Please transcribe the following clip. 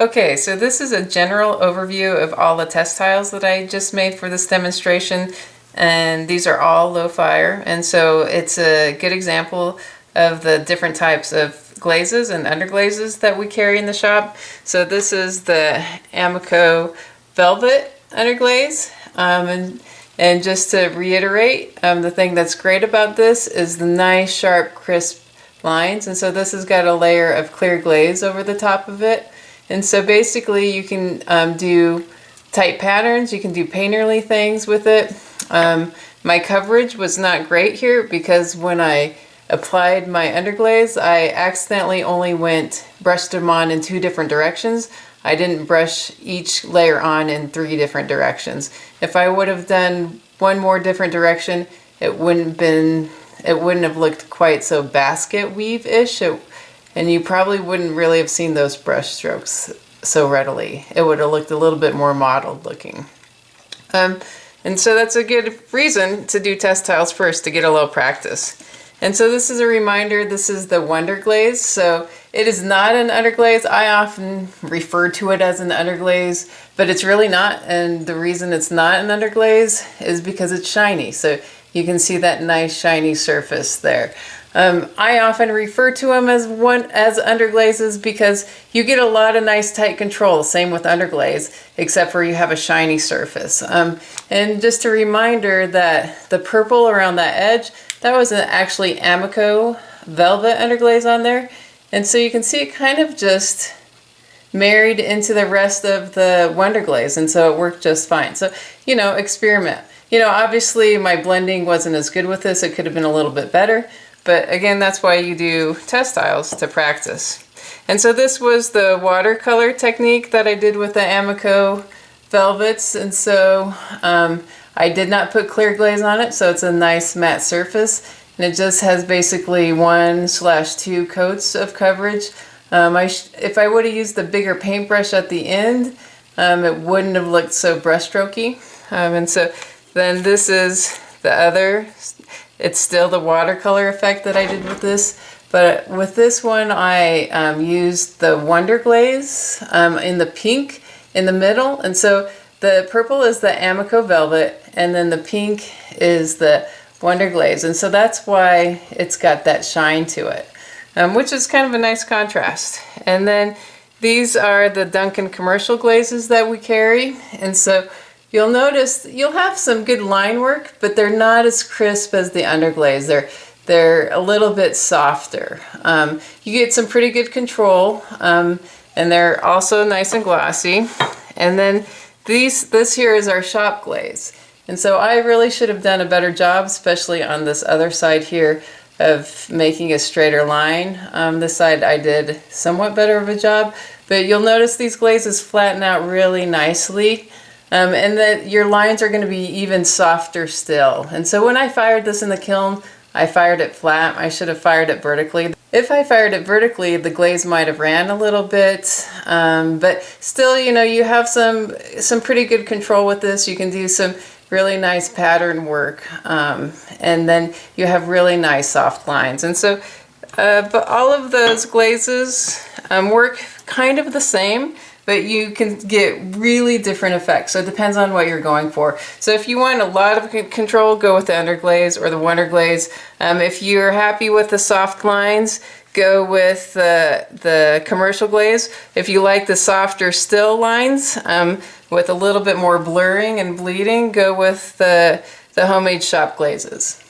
Okay, so this is a general overview of all the test tiles that I just made for this demonstration, and these are all low fire, and so it's a good example of the different types of glazes and underglazes that we carry in the shop. So this is the Amico Velvet Underglaze, and just to reiterate, the thing that's great about this is the nice, sharp, crisp lines, and so this has got a layer of clear glaze over the top of it. And so basically you can do tight patterns, you can do painterly things with it. My coverage was not great here because when I applied my underglaze, I accidentally only brushed them on in 2 different directions. I didn't brush each layer on in 3 different directions. If I would have done one more different direction, it wouldn't have looked quite so basket weave-ish. And you probably wouldn't really have seen those brush strokes so readily. It would have looked a little bit more mottled looking. And so that's a good reason to do test tiles first, to get a little practice. And so this is a reminder, this is the Underglaze. So it is not an underglaze. I often refer to it as an underglaze, but it's really not. And the reason it's not an underglaze is because it's shiny. So you can see that nice shiny surface there. I often refer to them as underglazes because you get a lot of nice tight control, same with underglaze, except for you have a shiny surface. And just a reminder that the purple around that edge, that was actually Amico Velvet Underglaze on there. And so you can see it kind of just married into the rest of the Underglaze, and so it worked just fine. So, you know, experiment. You know, obviously my blending wasn't as good with this. It could have been a little bit better. But again, that's why you do test tiles, to practice. And so this was the watercolor technique that I did with the Amico Velvets. And so I did not put clear glaze on it, so it's a nice matte surface. And it just has basically 1/2 coats of coverage. If I would have used the bigger paintbrush at the end, it wouldn't have looked so brushstrokey. And so then this is the other. It's still the watercolor effect that I did with this, but with this one I used the Underglaze in the pink in the middle, and so the purple is the Amico Velvet, and then the pink is the Underglaze, and so that's why it's got that shine to it, which is kind of a nice contrast. And then these are the Duncan commercial glazes that we carry, and so you'll notice you'll have some good line work, but they're not as crisp as the Underglaze. They're a little bit softer. You get some pretty good control, and they're also nice and glossy. And then this here is our shop glaze. And so I really should have done a better job, especially on this other side here, of making a straighter line. This side I did somewhat better of a job, but you'll notice these glazes flatten out really nicely. And that your lines are going to be even softer still. And so when I fired this in the kiln, I fired it flat. I should have fired it vertically. If I fired it vertically, the glaze might have ran a little bit, but still, you know, you have some pretty good control with this. You can do some really nice pattern work, and then you have really nice soft lines. And so, but all of those glazes work kind of the same, but you can get really different effects. So it depends on what you're going for. So if you want a lot of control, go with the Underglaze or the Underglaze. If you're happy with the soft lines, go with the commercial glaze. If you like the softer still lines with a little bit more blurring and bleeding, go with the homemade shop glazes.